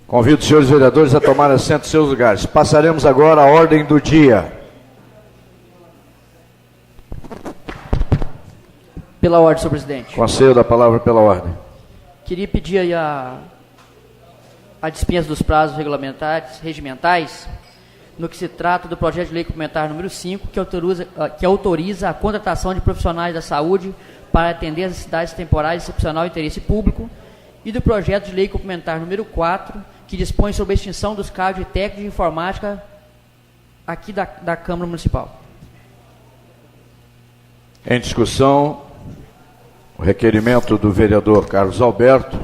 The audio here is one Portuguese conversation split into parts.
Convido os senhores vereadores a tomar assento em seus lugares. Passaremos agora à ordem do dia. Pela ordem, senhor presidente. Concedo a palavra pela ordem. Queria pedir aí a dispensa dos prazos regimentais, no que se trata do projeto de lei complementar número 5, que autoriza a contratação de profissionais da saúde para atender as necessidades temporais de excepcional interesse público, e do projeto de lei complementar número 4, que dispõe sobre a extinção dos cargos de técnico de informática aqui da Câmara Municipal. Em discussão, o requerimento do vereador Carlos Alberto,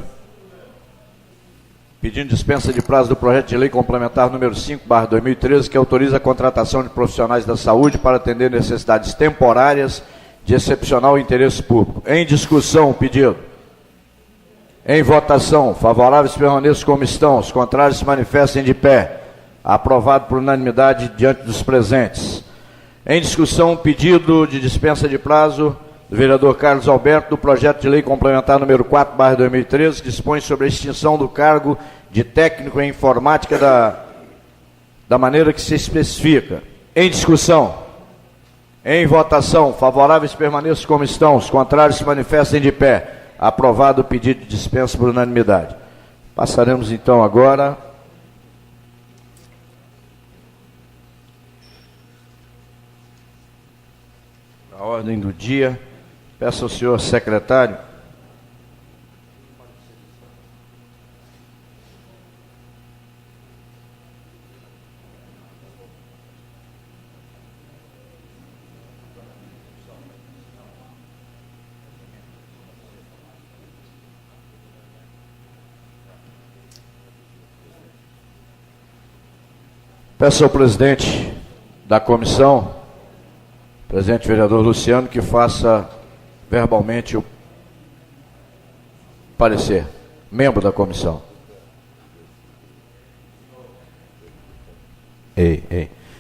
pedindo dispensa de prazo do projeto de lei complementar número 5/2013, que autoriza a contratação de profissionais da saúde para atender necessidades temporárias de excepcional interesse público. Em discussão, o pedido. Em votação, favoráveis permaneçam como estão, os contrários se manifestem de pé. Aprovado por unanimidade diante dos presentes. Em discussão, o pedido de dispensa de prazo do vereador Carlos Alberto do projeto de lei complementar número 4/2013, que dispõe sobre a extinção do cargo de técnico em informática da maneira que se especifica. Em discussão. Em votação, favoráveis permaneçam como estão, os contrários se manifestem de pé. Aprovado o pedido de dispensa por unanimidade. Passaremos então agora a ordem do dia. Peço ao senhor secretário peço ao presidente da comissão, presidente vereador Luciano, que faça verbalmente o parecer. Membro da comissão.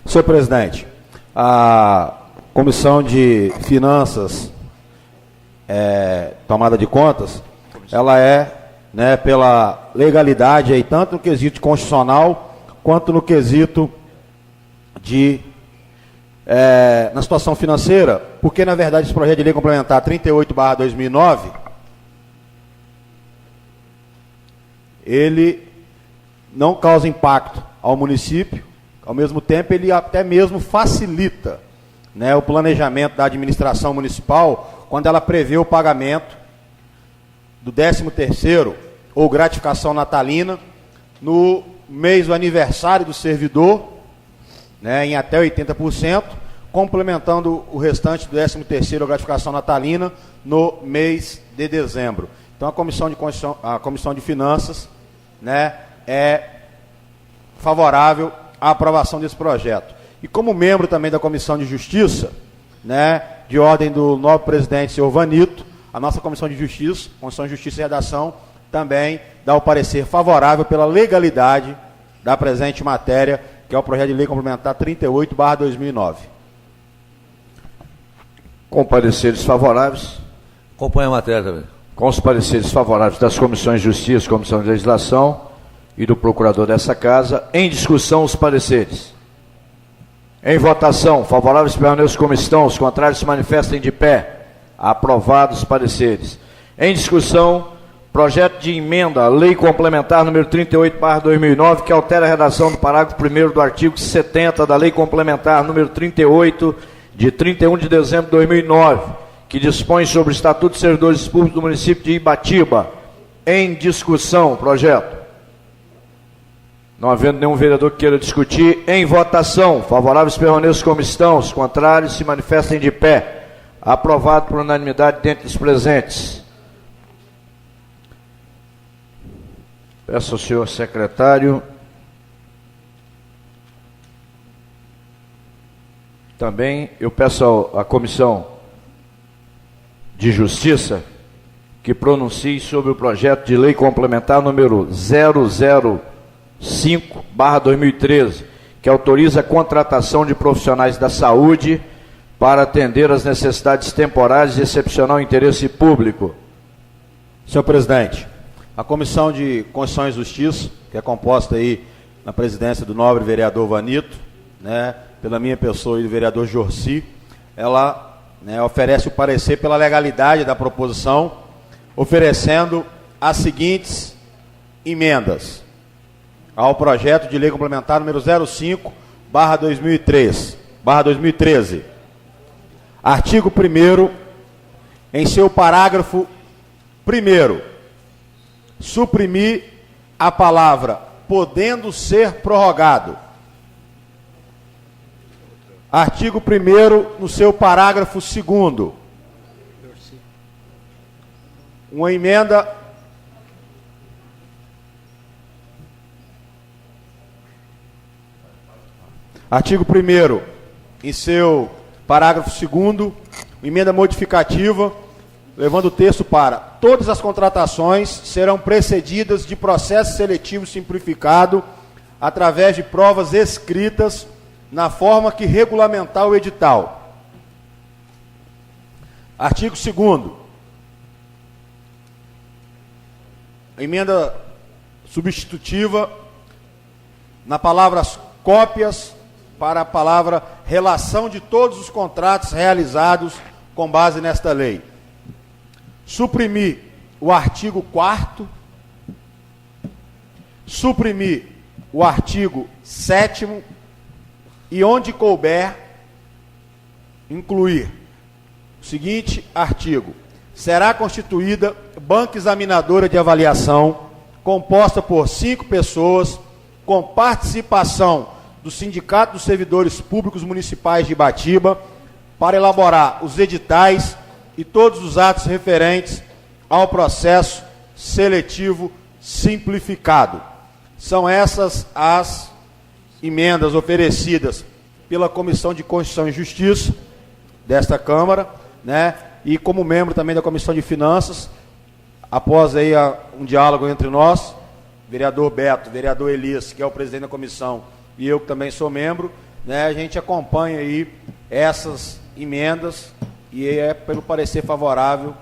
Senhor presidente, a comissão de finanças, tomada de contas, ela pela legalidade, aí, tanto no quesito constitucional, quanto no quesito na situação financeira, porque, na verdade, esse projeto de lei complementar 38/2009, ele não causa impacto ao município, ao mesmo tempo, ele até mesmo facilita, o planejamento da administração municipal, quando ela prevê o pagamento do 13º ou gratificação natalina no mês do aniversário do servidor, em até 80%, complementando o restante do 13º ou gratificação natalina no mês de dezembro. Então, a Comissão de Finanças é favorável à aprovação desse projeto. E como membro também da Comissão de Justiça, de ordem do novo presidente, senhor Vanito, a nossa Comissão de Justiça e Redação, também dá o parecer favorável pela legalidade da presente matéria, que é o projeto de lei complementar 38/2009. Com pareceres favoráveis. Acompanha a matéria também. Com os pareceres favoráveis das comissões de Justiça, Comissão de Legislação e do procurador dessa casa. Em discussão, os pareceres. Em votação, favoráveis permaneçam como estão, os contrários se manifestem de pé. Aprovados os pareceres. Em discussão, projeto de emenda à lei complementar número 38/2009, que altera a redação do parágrafo 1º do artigo 70 da lei complementar número 38, de 31 de dezembro de 2009, que dispõe sobre o Estatuto de Servidores Públicos do município de Ibatiba. Em discussão, projeto. Não havendo nenhum vereador que queira discutir, em votação, favoráveis permaneçam como estão, os contrários se manifestem de pé. Aprovado por unanimidade dentre os presentes. Peço ao senhor secretário também, eu peço à Comissão de Justiça que pronuncie sobre o projeto de lei complementar número 005/2013, que autoriza a contratação de profissionais da saúde para atender às necessidades temporárias de excepcional interesse público. Senhor presidente, A Comissão de Constituição e Justiça, que é composta aí na presidência do nobre vereador Vanito, né, pela minha pessoa e do vereador Jorci, ela, né, oferece o parecer pela legalidade da proposição, oferecendo as seguintes emendas ao projeto de lei complementar número 05/2013. Artigo 1º, em seu parágrafo 1º, suprimir a palavra podendo ser prorrogado. Artigo 1º, no seu parágrafo 2º, uma emenda artigo 1º, em seu parágrafo 2º, emenda modificativa, levando o texto para: todas as contratações serão precedidas de processo seletivo simplificado através de provas escritas na forma que regulamentar o edital. Artigo 2º, emenda substitutiva, na palavra cópias, para a palavra relação de todos os contratos realizados com base nesta lei. Suprimir o artigo 4º, suprimir o artigo 7º e, onde couber, incluir o seguinte artigo: será constituída banca examinadora de avaliação composta por 5 pessoas com participação do Sindicato dos Servidores Públicos Municipais de Ibatiba para elaborar os editais e todos os atos referentes ao processo seletivo simplificado. São essas as emendas oferecidas pela Comissão de Constituição e Justiça desta Câmara, né? E como membro também da Comissão de Finanças, após aí um diálogo entre nós, vereador Beto, vereador Elias, que é o presidente da comissão, e eu que também sou membro, né, a gente acompanha aí essas emendas e é pelo parecer favorável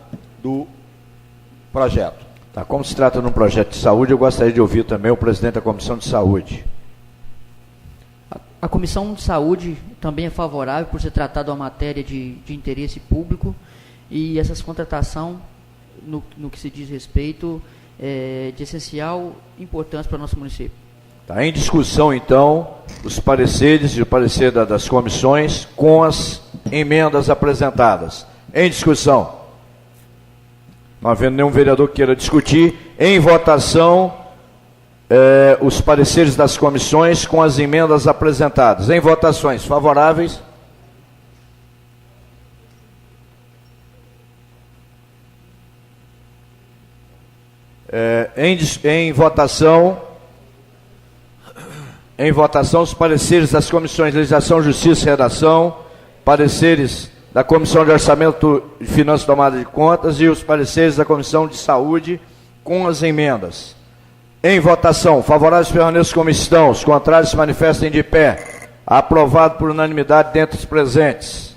do projeto. Tá, como se trata de um projeto de saúde, eu gostaria de ouvir também o presidente da Comissão de Saúde. A Comissão de Saúde também é favorável por se tratar de uma matéria de interesse público e essas contratações, no que se diz respeito, de essencial importância para o nosso município. Tá em discussão, então, os pareceres e o parecer das comissões com as emendas apresentadas. Em discussão. Não havendo nenhum vereador que queira discutir, em votação, os pareceres das comissões com as emendas apresentadas. Em votações favoráveis. Em votação, os pareceres das comissões de Legislação, Justiça e Redação, pareceres da Comissão de Orçamento e Finanças e Tomada de Contas e os pareceres da Comissão de Saúde com as emendas. Em votação, favoráveis permaneçam como estão, os contrários se manifestem de pé. Aprovado por unanimidade dentre os presentes.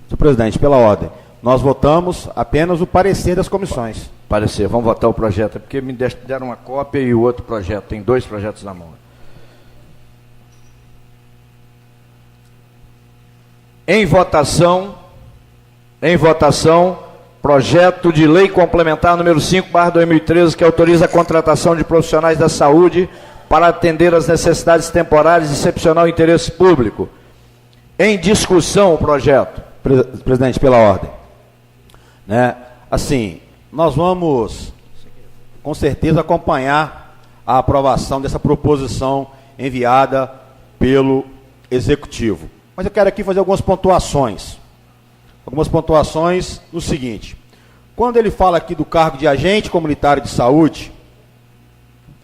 Senhor presidente, pela ordem, nós votamos apenas o parecer das comissões. Parecer, vamos votar o projeto, porque me deram uma cópia e o outro projeto, tem 2 projetos na mão. Em votação, projeto de lei complementar número 5/2013, que autoriza a contratação de profissionais da saúde para atender às necessidades temporárias de excepcional interesse público. Em discussão o projeto. Presidente, pela ordem. Né? Assim, nós vamos, com certeza, acompanhar a aprovação dessa proposição enviada pelo Executivo. Mas eu quero aqui fazer algumas pontuações. Algumas pontuações no seguinte: quando ele fala aqui do cargo de agente comunitário de saúde,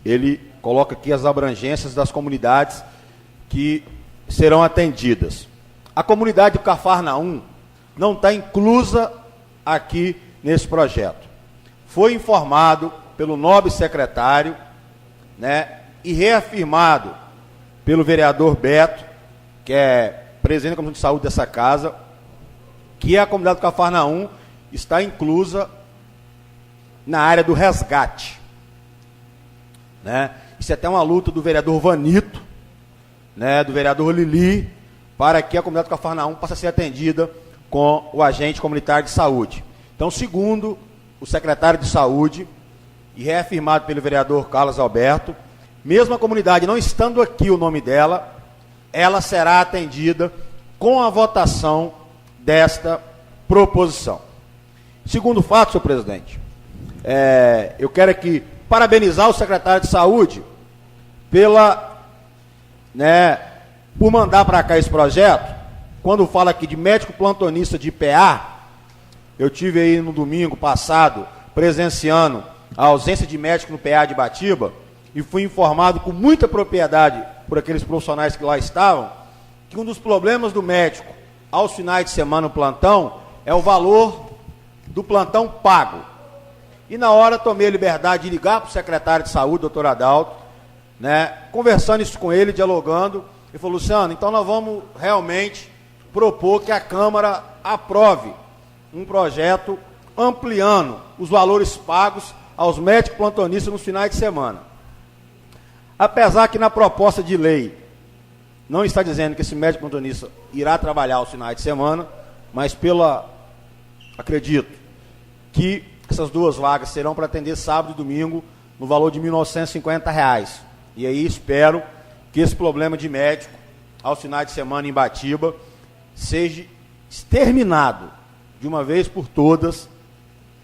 ele coloca aqui as abrangências das comunidades que serão atendidas. A comunidade do Cafarnaum não está inclusa aqui nesse projeto. Foi informado pelo nobre secretário, né, e reafirmado pelo vereador Beto, que é presidente da Comissão de Saúde dessa casa, que a comunidade do Cafarnaum está inclusa na área do resgate. Né? Isso é até uma luta do vereador Vanito, né, do vereador Lili, para que a comunidade do Cafarnaum possa ser atendida com o agente comunitário de saúde. Então, segundo o secretário de saúde, e reafirmado pelo vereador Carlos Alberto, mesmo a comunidade não estando aqui o nome dela, ela será atendida com a votação desta proposição. Segundo fato, senhor presidente, eu quero aqui parabenizar o secretário de saúde por mandar para cá esse projeto. Quando fala aqui de médico plantonista de IPA, eu tive aí no domingo passado presenciando a ausência de médico no PA de Ibatiba e fui informado com muita propriedade por aqueles profissionais que lá estavam que um dos problemas do médico aos finais de semana no plantão é o valor do plantão pago. E na hora tomei a liberdade de ligar para o secretário de saúde, doutor Adalto, né, conversando isso com ele, dialogando, ele falou: Luciano, então nós vamos realmente propor que a Câmara aprove um projeto ampliando os valores pagos aos médicos plantonistas nos finais de semana. Apesar que na proposta de lei não está dizendo que esse médico plantonista irá trabalhar aos finais de semana, mas acredito que essas duas vagas serão para atender sábado e domingo no valor de R$ 1.950. E aí espero que esse problema de médico aos finais de semana em Ibatiba seja exterminado de uma vez por todas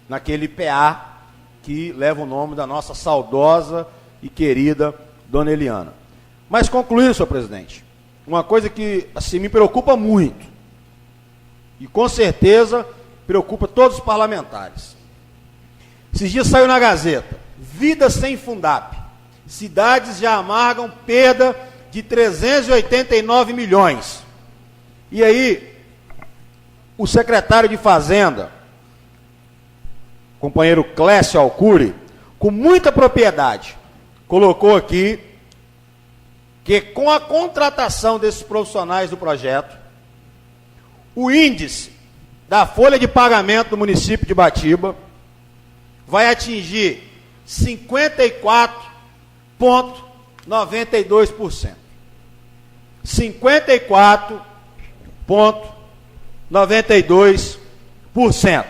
naquele PA que leva o nome da nossa saudosa e querida dona Eliana. Mas concluindo, senhor presidente, uma coisa que assim me preocupa muito, e com certeza preocupa todos os parlamentares. Esses dias saiu na Gazeta: Vida sem Fundap, cidades já amargam perda de 389 milhões. E aí, o secretário de Fazenda, companheiro Clécio Alcuri, com muita propriedade, colocou aqui que com a contratação desses profissionais do projeto, o índice da folha de pagamento do município de Ibatiba vai atingir 54,92%. 54,92%.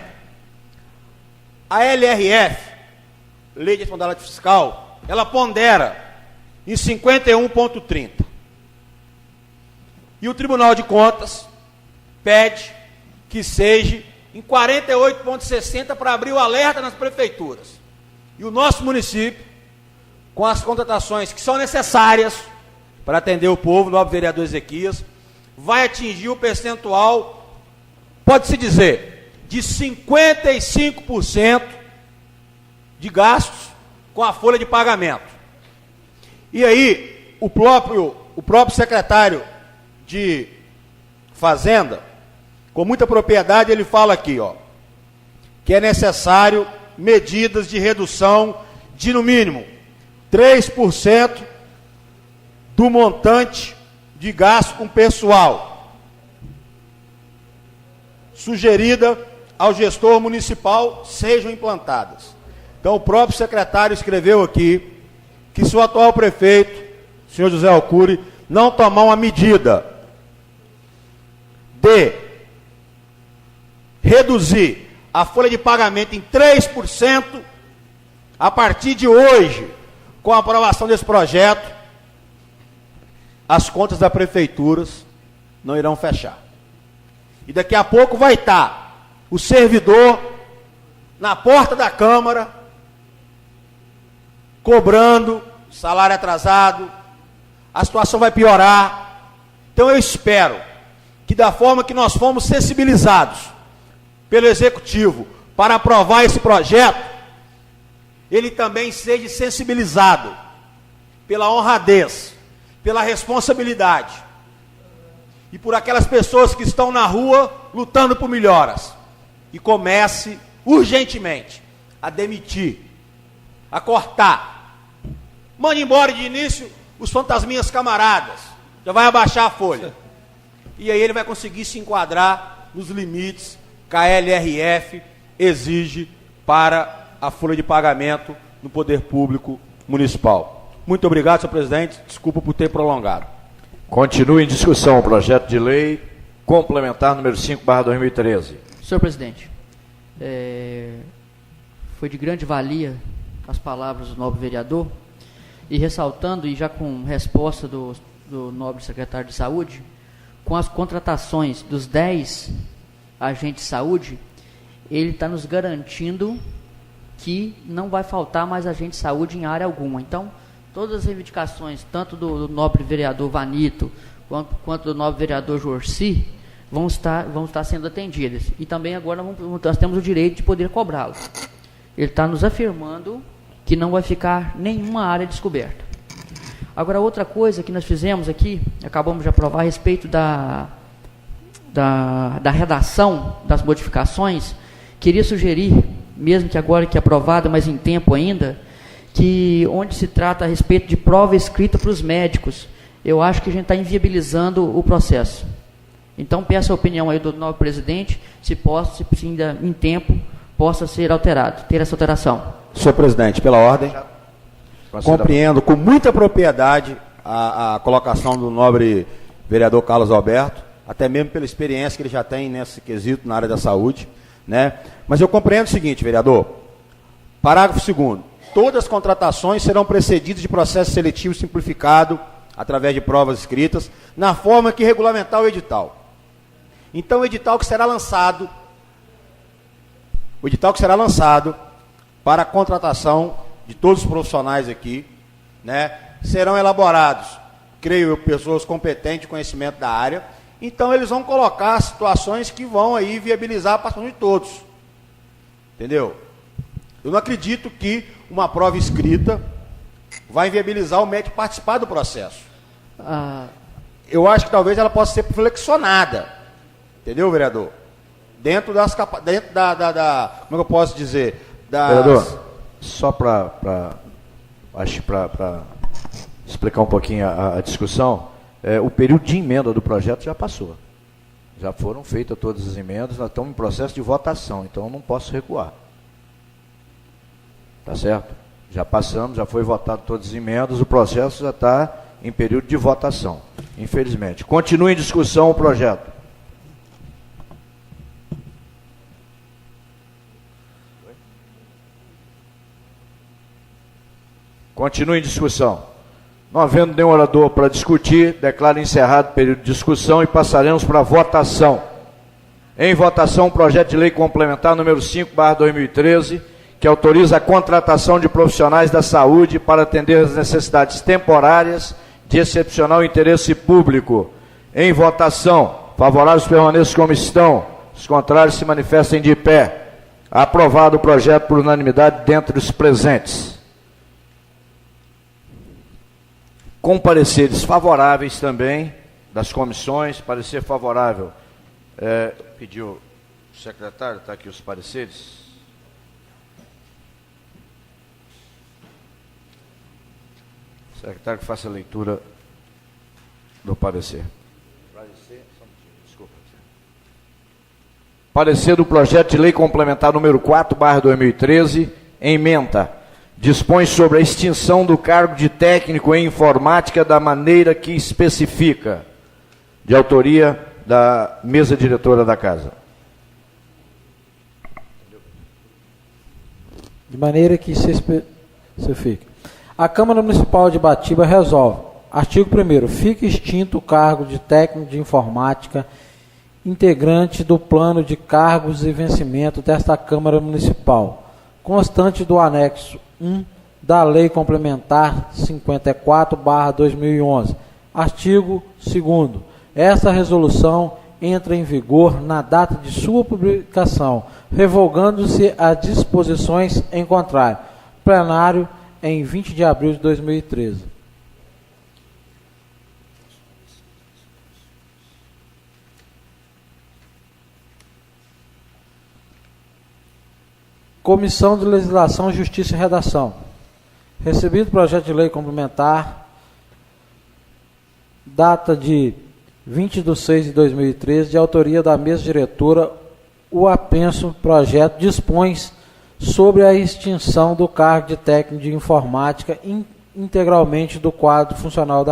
A LRF, Lei de Responsabilidade Fiscal, ela pondera em 51,30%. E o Tribunal de Contas pede que seja em 48,60% para abrir o alerta nas prefeituras. E o nosso município, com as contratações que são necessárias para atender o povo, novo vereador Ezequias, vai atingir o percentual, pode-se dizer, de 55% de gastos com a folha de pagamento. E aí, o próprio secretário de Fazenda, com muita propriedade, ele fala aqui, que é necessário medidas de redução de, no mínimo, 3% do montante de gasto com pessoal, sugerida ao gestor municipal, sejam implantadas. Então, o próprio secretário escreveu aqui que se o atual prefeito, o senhor José Alcuri, não tomar uma medida de reduzir a folha de pagamento em 3%, a partir de hoje, com a aprovação desse projeto, as contas das prefeituras não irão fechar. E daqui a pouco vai estar o servidor na porta da Câmara, cobrando salário atrasado, a situação vai piorar. Então eu espero que, da forma que nós fomos sensibilizados pelo Executivo para aprovar esse projeto, ele também seja sensibilizado pela honradez, pela responsabilidade e por aquelas pessoas que estão na rua lutando por melhoras, e comece urgentemente a demitir, a cortar, mande embora de início os fantasminhas camaradas, já vai abaixar a folha, e aí ele vai conseguir se enquadrar nos limites que a LRF exige para a folha de pagamento no poder público municipal. Muito obrigado, senhor presidente. Desculpa por ter prolongado. Continua em discussão o projeto de lei complementar número 5/2013. Senhor presidente, foi de grande valia as palavras do nobre vereador, e ressaltando, e já com resposta do nobre secretário de Saúde, com as contratações dos 10 agentes de saúde, ele está nos garantindo que não vai faltar mais agente de saúde em área alguma. Então, todas as reivindicações, tanto do nobre vereador Vanito, quanto do nobre vereador Jorci, vão estar sendo atendidas. E também agora nós temos o direito de poder cobrá-los. Ele está nos afirmando que não vai ficar nenhuma área descoberta. Agora, outra coisa que nós fizemos aqui, acabamos de aprovar a respeito da redação das modificações, queria sugerir, mesmo que agora que é aprovada, mas em tempo ainda, que onde se trata a respeito de prova escrita para os médicos, eu acho que a gente está inviabilizando o processo. Então, peço a opinião aí do novo presidente, se ainda em tempo, possa ser alterado, ter essa alteração. Senhor presidente, pela ordem, compreendo com muita propriedade a colocação do nobre vereador Carlos Alberto, até mesmo pela experiência que ele já tem nesse quesito na área da saúde, né? Mas eu compreendo o seguinte, vereador, parágrafo 2º, todas as contratações serão precedidas de processo seletivo simplificado, através de provas escritas, na forma que regulamentar o edital. Então, o edital que será lançado para a contratação de todos os profissionais aqui, né, serão elaborados, creio eu, pessoas competentes de conhecimento da área. Então, eles vão colocar situações que vão aí viabilizar a participação de todos. Entendeu? Eu não acredito que uma prova escrita vai viabilizar o médico participar do processo. Eu acho que talvez ela possa ser flexionada. Entendeu, vereador? Dentro da como é que eu posso dizer? Vereador, só para explicar um pouquinho a discussão, o período de emenda do projeto já passou. Já foram feitas todas as emendas, nós estamos em processo de votação, então eu não posso recuar. Tá certo? Já passamos, já foi votado todas as emendas, o processo já está em período de votação, infelizmente. Continua em discussão o projeto. Continua em discussão. Não havendo nenhum orador para discutir, declaro encerrado o período de discussão e passaremos para a votação. Em votação, o projeto de lei complementar número 5/2013, que autoriza a contratação de profissionais da saúde para atender às necessidades temporárias de excepcional interesse público. Em votação, favoráveis permaneçam como estão, os contrários se manifestem de pé. Aprovado o projeto por unanimidade dentre os presentes. Com pareceres favoráveis também das comissões, parecer favorável. Pediu o secretário, está aqui os pareceres. Secretário, que faça a leitura do parecer. Parecer do projeto de lei complementar número 4/2013, ementa. Dispõe sobre a extinção do cargo de técnico em informática da maneira que especifica, de autoria da mesa diretora da Casa. De maneira que se especifica. A Câmara Municipal de Ibatiba resolve. Artigo 1º. Fica extinto o cargo de técnico de informática, integrante do plano de cargos e vencimento desta Câmara Municipal, constante do anexo 1 da Lei Complementar 54/2011. Artigo 2º. Esta resolução entra em vigor na data de sua publicação, revogando-se as disposições em contrário. Plenário em 20 de abril de 2013. Comissão de Legislação, Justiça e Redação. Recebido o projeto de lei complementar, data de 20/6/2013, de autoria da mesa diretora, o apenso projeto dispõe sobre a extinção do cargo de técnico de informática integralmente do quadro funcional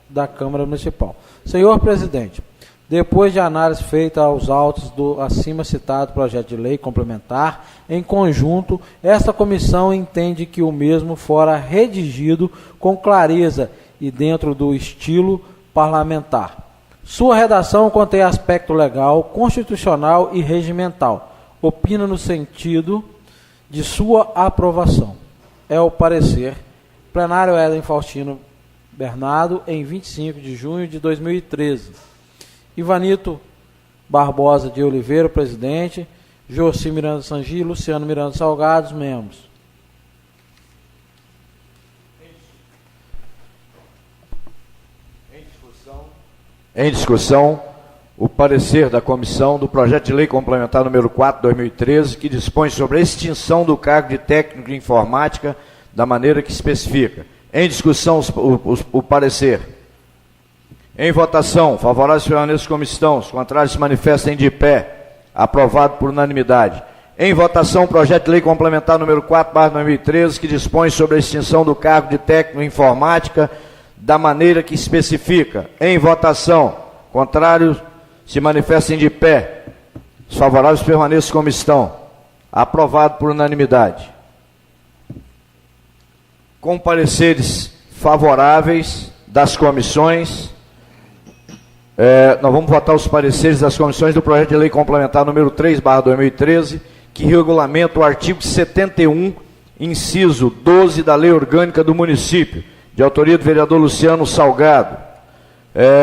da Câmara Municipal. Senhor Presidente, depois de análise feita aos autos do acima citado projeto de lei complementar, em conjunto, esta comissão entende que o mesmo fora redigido com clareza e dentro do estilo parlamentar. Sua redação contém aspecto legal, constitucional e regimental. Opina no sentido de sua aprovação. É o parecer. Plenário Éden Faustino Bernardo, em 25 de junho de 2013. Ivanito Barbosa de Oliveira, presidente. Joci Miranda Sangi, Luciano Miranda Salgados, membros. Em discussão, o parecer da comissão do projeto de lei complementar número 4/2013, que dispõe sobre a extinção do cargo de técnico de informática da maneira que especifica. Em discussão, o parecer. Em votação, favoráveis permaneçam como estão, os contrários se manifestem de pé. Aprovado por unanimidade. Em votação, projeto de lei complementar número 4/2013, que dispõe sobre a extinção do cargo de técnico em informática da maneira que especifica. Em votação, contrários se manifestem de pé. Os favoráveis permaneçam como estão. Aprovado por unanimidade. Com pareceres favoráveis das comissões, nós vamos votar os pareceres das comissões do projeto de lei complementar número 3/2013, que regulamenta o artigo 71, inciso 12 da Lei Orgânica do Município, de autoria do vereador Luciano Salgado.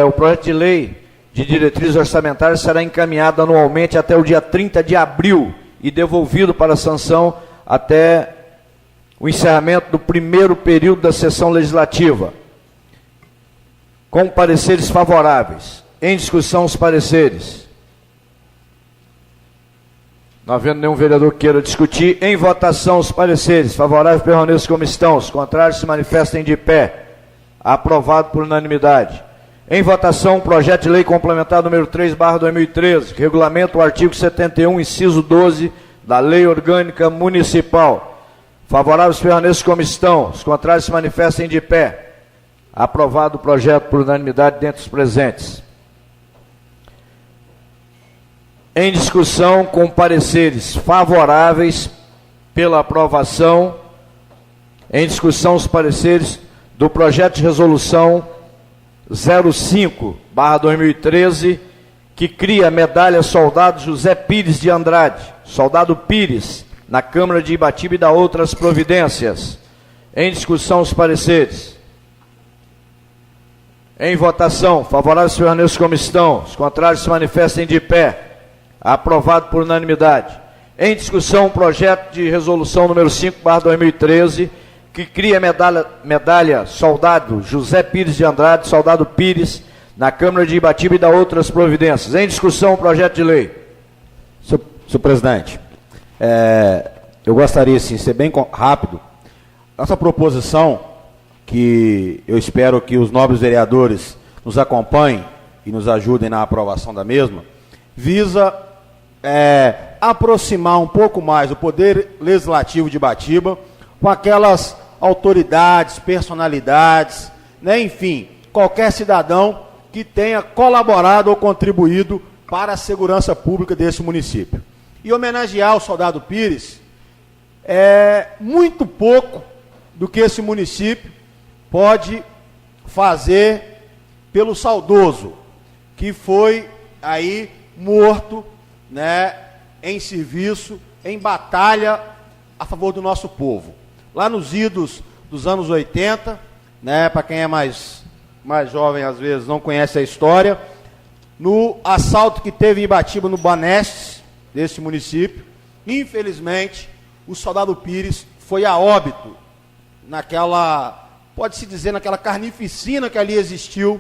O projeto de lei de diretrizes orçamentárias será encaminhado anualmente até o dia 30 de abril e devolvido para sanção até o encerramento do primeiro período da sessão legislativa. Com pareceres favoráveis. Em discussão, os pareceres. Não havendo nenhum vereador que queira discutir, em votação, os pareceres. Favoráveis permaneçam como estão. Os contrários se manifestem de pé. Aprovado por unanimidade. Em votação, o projeto de lei complementar número 3/2013, que regulamenta o artigo 71, inciso 12, da Lei Orgânica Municipal. Favoráveis permaneçam como estão. Os contrários se manifestem de pé. Aprovado o projeto por unanimidade dentre os presentes. Em discussão, com pareceres favoráveis pela aprovação. Em discussão, os pareceres do projeto de resolução 05/2013, que cria a medalha Soldado José Pires de Andrade, Soldado Pires, na Câmara de Ibatiba e da outras providências. Em discussão, os pareceres. Em votação, favoráveis permaneçam como estão, os contrários se manifestem de pé. Aprovado por unanimidade. Em discussão, o projeto de resolução número 5/2013, que cria a medalha Soldado José Pires de Andrade, Soldado Pires, na Câmara de Ibatiba e da outras providências. Em discussão, o projeto de lei. Senhor presidente, eu gostaria, sim, de ser bem rápido. Essa proposição, que eu espero que os nobres vereadores nos acompanhem e nos ajudem na aprovação da mesma, visa aproximar um pouco mais o Poder Legislativo de Ibatiba com aquelas autoridades, personalidades, né, enfim, qualquer cidadão que tenha colaborado ou contribuído para a segurança pública desse município. E homenagear o Soldado Pires é muito pouco do que esse município pode fazer pelo saudoso, que foi aí morto, né, em serviço, em batalha a favor do nosso povo. Lá nos idos dos anos 80, né, para quem é mais jovem, às vezes não conhece a história, no assalto que teve em Ibatiba, no Banestes, desse município, infelizmente, o Soldado Pires foi a óbito naquela, pode-se dizer, naquela carnificina que ali existiu,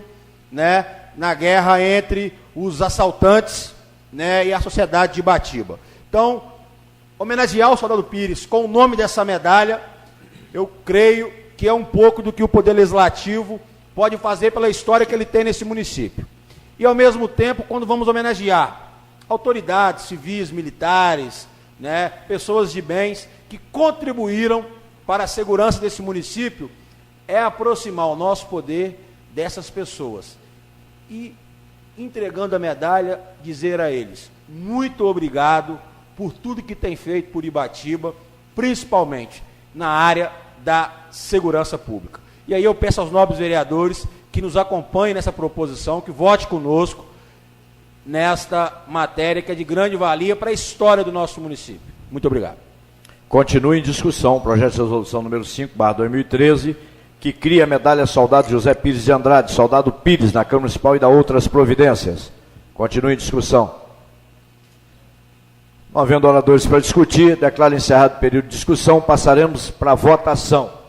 né, na guerra entre os assaltantes, né, e a sociedade de Ibatiba. Então, homenagear o Soldado Pires com o nome dessa medalha, eu creio que é um pouco do que o Poder Legislativo pode fazer pela história que ele tem nesse município. e, ao mesmo tempo, quando vamos homenagear autoridades civis, militares, né, pessoas de bens que contribuíram para a segurança desse município, é aproximar o nosso poder dessas pessoas. E, entregando a medalha, dizer a eles, muito obrigado por tudo que tem feito por Ibatiba, principalmente na área da segurança pública. E aí eu peço aos nobres vereadores que nos acompanhem nessa proposição, que vote conosco nesta matéria que é de grande valia para a história do nosso município. Muito obrigado. Continua em discussão o projeto de resolução número 5/2013, que cria a medalha Soldado José Pires de Andrade, Soldado Pires, na Câmara Municipal e dá outras providências. Continua em discussão. Não havendo oradores para discutir, declaro encerrado o período de discussão, passaremos para a votação.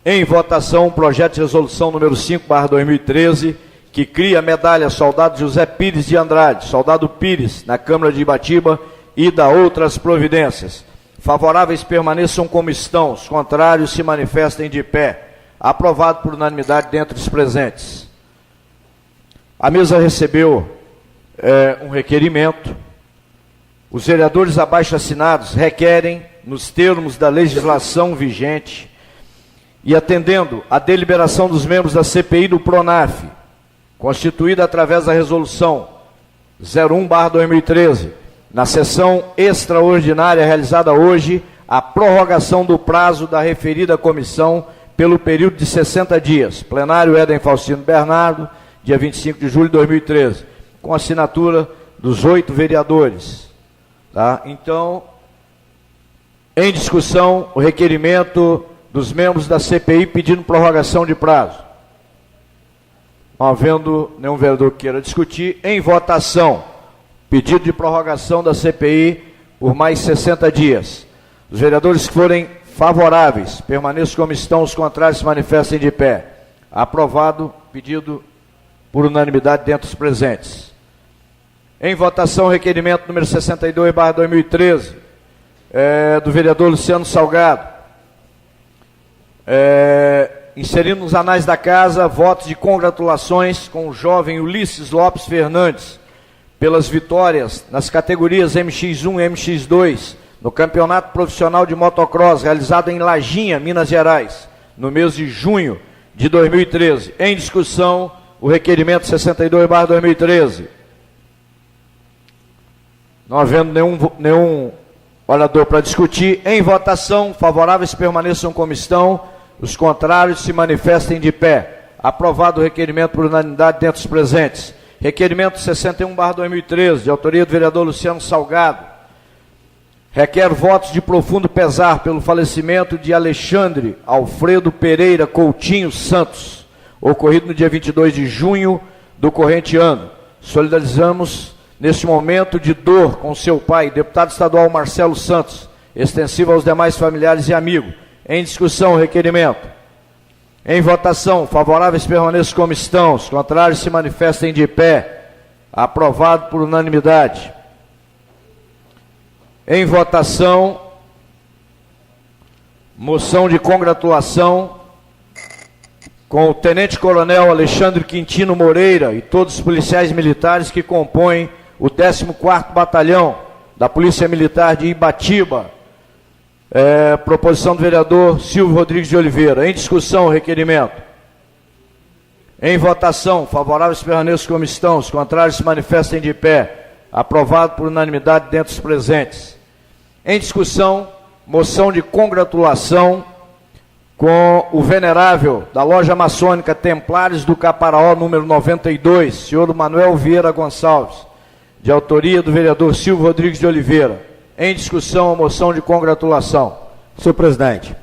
Em votação, o projeto de resolução número 5/2013, que cria a medalha Soldado José Pires de Andrade, Soldado Pires, na Câmara de Ibatiba e dá outras providências. Favoráveis permaneçam como estão, os contrários se manifestem de pé. Aprovado por unanimidade dentre os presentes. A mesa recebeu um requerimento. Os vereadores abaixo assinados requerem, nos termos da legislação vigente, e atendendo à deliberação dos membros da CPI do PRONAF, constituída através da resolução 01/2013, na sessão extraordinária realizada hoje, a prorrogação do prazo da referida comissão pelo período de 60 dias. Plenário Éden Faustino Bernardo, dia 25 de julho de 2013, com assinatura dos 8 vereadores. Tá? Então, em discussão, o requerimento dos membros da CPI pedindo prorrogação de prazo. Não havendo nenhum vereador que queira discutir, em votação, pedido de prorrogação da CPI por mais 60 dias. Os vereadores que forem favoráveis, permaneçam como estão, os contrários se manifestem de pé. Aprovado, pedido por unanimidade dentre os presentes. Em votação, o requerimento número 62/2013, do vereador Luciano Salgado. Inserindo nos anais da casa, votos de congratulações com o jovem Ulisses Lopes Fernandes, pelas vitórias nas categorias MX1 e MX2, no Campeonato Profissional de Motocross, realizado em Lajinha, Minas Gerais, no mês de junho de 2013. Em discussão, o requerimento 62/2013. Não havendo nenhum orador para discutir, em votação, favoráveis permaneçam como estão, os contrários se manifestem de pé. Aprovado o requerimento por unanimidade dentre os presentes. Requerimento 61/2013, de autoria do vereador Luciano Salgado. Requer votos de profundo pesar pelo falecimento de Alexandre Alfredo Pereira Coutinho Santos, ocorrido no dia 22 de junho do corrente ano. Solidarizamos neste momento de dor com seu pai, deputado estadual Marcelo Santos, extensivo aos demais familiares e amigos. Em discussão, o requerimento. Em votação, favoráveis permaneçam como estão, os contrários se manifestem de pé. Aprovado por unanimidade. Em votação, moção de congratulação com o Tenente Coronel Alexandre Quintino Moreira e todos os policiais militares que compõem o 14º Batalhão da Polícia Militar de Ibatiba. Proposição do vereador Silvio Rodrigues de Oliveira. Em discussão, o requerimento. Em votação, favoráveis permaneçam como estão, os contrários se manifestem de pé. Aprovado por unanimidade dentre os presentes. Em discussão, moção de congratulação com o venerável da loja maçônica Templários do Caparaó, número 92, senhor Manuel Vieira Gonçalves, de autoria do vereador Silvio Rodrigues de Oliveira. Em discussão, a moção de congratulação. Senhor presidente,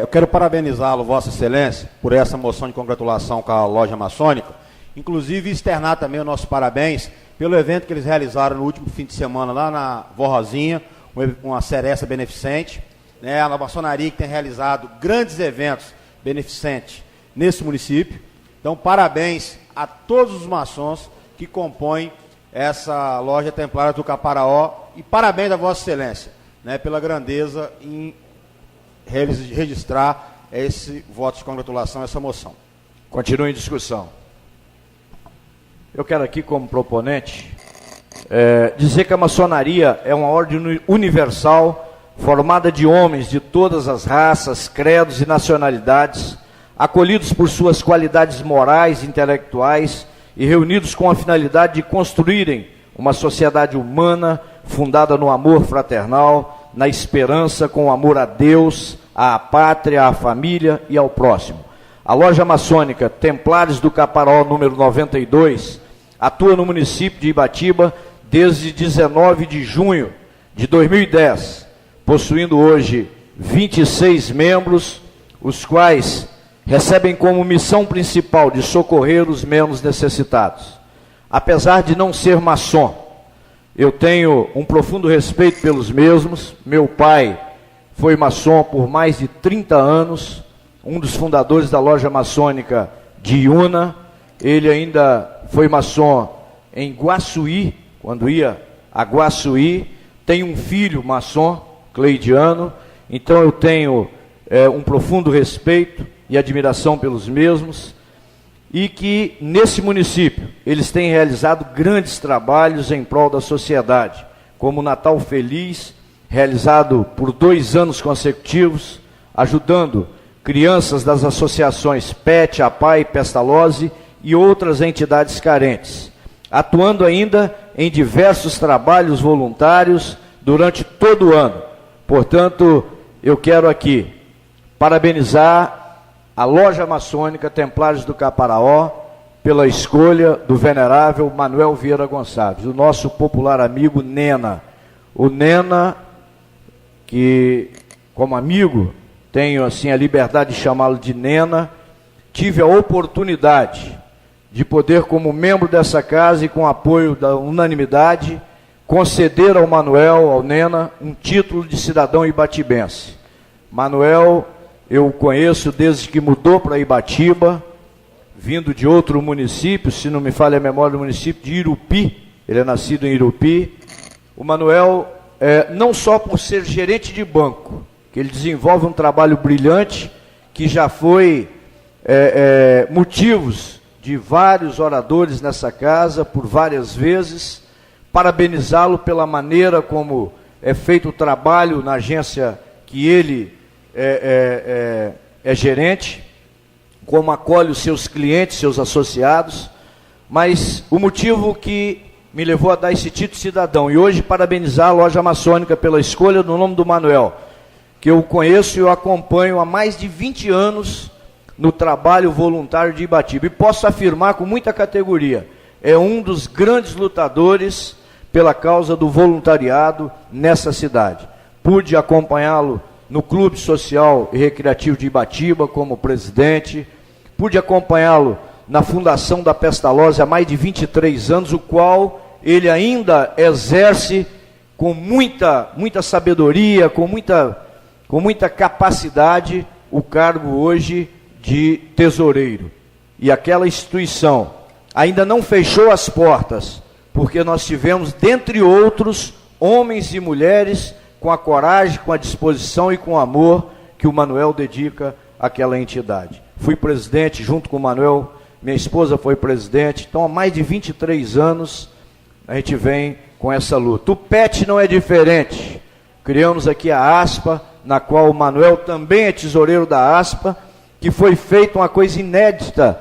eu quero parabenizá-lo, Vossa Excelência, por essa moção de congratulação com a loja maçônica, inclusive externar também o nosso parabéns pelo evento que eles realizaram no último fim de semana lá na Vó Rosinha, uma seresta beneficente, né, a maçonaria que tem realizado grandes eventos beneficentes nesse município. Então, parabéns a todos os maçons que compõem essa loja Templária do Caparaó e parabéns a Vossa Excelência, né, pela grandeza em registrar esse voto de congratulação, essa moção. Continua em discussão. Eu quero aqui, como proponente, dizer que a maçonaria é uma ordem universal, formada de homens de todas as raças, credos e nacionalidades, acolhidos por suas qualidades morais e intelectuais e reunidos com a finalidade de construírem uma sociedade humana fundada no amor fraternal, na esperança, com amor a Deus, à pátria, à família e ao próximo. A loja maçônica Templários do Caparaó, número 92, atua no município de Ibatiba desde 19 de junho de 2010, possuindo hoje 26 membros, os quais recebem como missão principal de socorrer os menos necessitados. Apesar de não ser maçom, eu tenho um profundo respeito pelos mesmos. Meu pai foi maçom por mais de 30 anos, um dos fundadores da loja maçônica de Iuna. Ele ainda foi maçom em Guaçuí, quando ia a Guaçuí. Tem um filho maçom, Cleidiano. Então eu tenho um profundo respeito e admiração pelos mesmos, e que nesse município eles têm realizado grandes trabalhos em prol da sociedade, como o Natal Feliz, realizado por 2 anos consecutivos, ajudando crianças das associações PET, APAI, Pestalozzi e outras entidades carentes, atuando ainda em diversos trabalhos voluntários durante todo o ano. Portanto, eu quero aqui parabenizar a loja maçônica Templários do Caparaó pela escolha do venerável Manuel Vieira Gonçalves, o nosso popular amigo Nena. O Nena, que como amigo, tenho assim a liberdade de chamá-lo de Nena, tive a oportunidade de poder, como membro dessa casa e com apoio da unanimidade, conceder ao Manuel, ao Nena, um título de cidadão ibatibense. Manuel, eu o conheço desde que mudou para Ibatiba, vindo de outro município, se não me falha a memória, do município de Irupi. Ele é nascido em Irupi. O Manuel, não só por ser gerente de banco, que ele desenvolve um trabalho brilhante, que já foi motivos de vários oradores nessa casa, por várias vezes, parabenizá-lo pela maneira como é feito o trabalho na agência que ele é gerente, como acolhe os seus clientes, seus associados. Mas o motivo que me levou a dar esse título de cidadão, e hoje parabenizar a loja maçônica pela escolha do nome do Manuel, que eu conheço e eu acompanho há mais de 20 anos no trabalho voluntário de Ibatiba, e posso afirmar com muita categoria, é um dos grandes lutadores pela causa do voluntariado nessa cidade. Pude acompanhá-lo no Clube Social e Recreativo de Ibatiba como presidente, pude acompanhá-lo na fundação da Pestalozzi há mais de 23 anos, o qual ele ainda exerce com muita sabedoria, com muita capacidade, o cargo hoje de tesoureiro. E aquela instituição ainda não fechou as portas, porque nós tivemos, dentre outros, homens e mulheres com a coragem, com a disposição e com o amor que o Manuel dedica àquela entidade. Fui presidente junto com o Manuel, minha esposa foi presidente, então há mais de 23 anos a gente vem com essa luta. O PET não é diferente. Criamos aqui a ASPA, na qual o Manuel também é tesoureiro da ASPA, que foi feita uma coisa inédita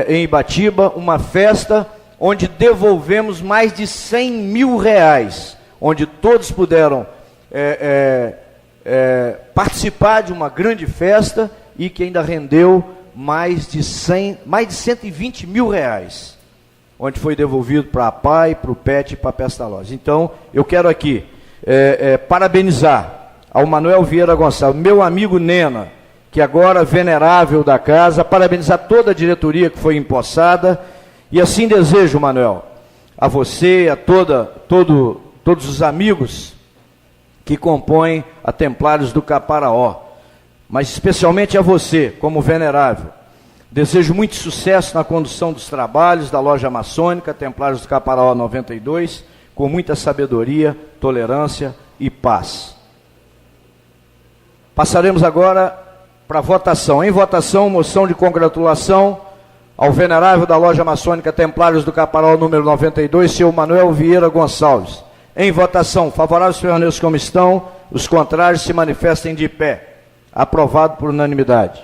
em Ibatiba, uma festa onde devolvemos mais de 100 mil reais, onde todos puderam participar de uma grande festa e que ainda rendeu mais de 120 mil reais, onde foi devolvido para a PAI, para o PET e para a Pestalozzi. Então, eu quero aqui parabenizar ao Manuel Vieira Gonçalves, meu amigo Nena, que agora é venerável da casa, parabenizar toda a diretoria que foi empossada, e assim desejo, Manuel, a você, a todos os amigos que compõem a Templários do Caparaó, mas especialmente a você, como venerável. Desejo muito sucesso na condução dos trabalhos da loja maçônica Templários do Caparaó 92, com muita sabedoria, tolerância e paz. Passaremos agora para a votação. Em votação, moção de congratulação ao venerável da Loja Maçônica Templários do Caparol, número 92, senhor Manuel Vieira Gonçalves. Em votação, favoráveis permaneçam como estão, os contrários se manifestem de pé. Aprovado por unanimidade.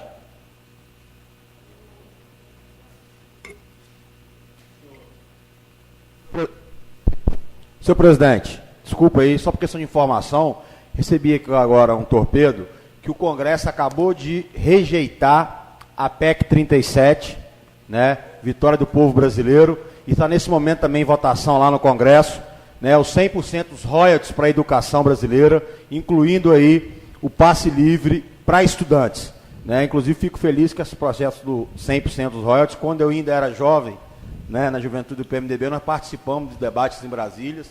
Senhor presidente, desculpa aí, só por questão de informação, recebi aqui agora um torpedo que o Congresso acabou de rejeitar a PEC 37, né, vitória do povo brasileiro, e está nesse momento também em votação lá no Congresso, né, os 100% dos royalties para a educação brasileira, incluindo aí o passe livre para estudantes. Né, inclusive fico feliz que esse processo do 100% dos royalties, quando eu ainda era jovem, né, na juventude do PMDB, nós participamos dos debates em Brasília,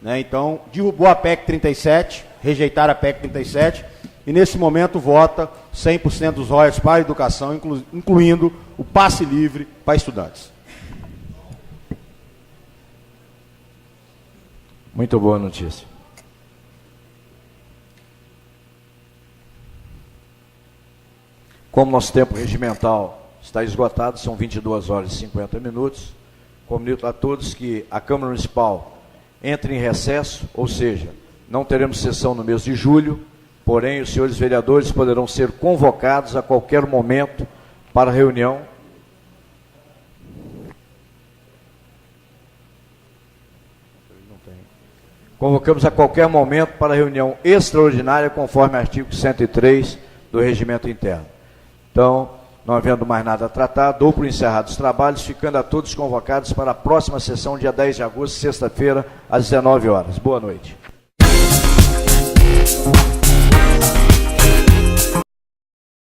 né, então derrubou a PEC 37, rejeitaram a PEC 37, e nesse momento vota 100% dos royalties para a educação, incluindo o passe livre para estudantes. Muito boa notícia. Como nosso tempo regimental está esgotado, são 22 horas e 50 minutos, comunico a todos que a Câmara Municipal entra em recesso, ou seja, não teremos sessão no mês de julho, porém os senhores vereadores poderão ser convocados a qualquer momento para reunião. Convocamos a qualquer momento para reunião extraordinária, conforme artigo 103 do Regimento Interno. Então, não havendo mais nada a tratar, dou por encerrados os trabalhos, ficando a todos convocados para a próxima sessão, dia 10 de agosto, sexta-feira, às 19 horas. Boa noite.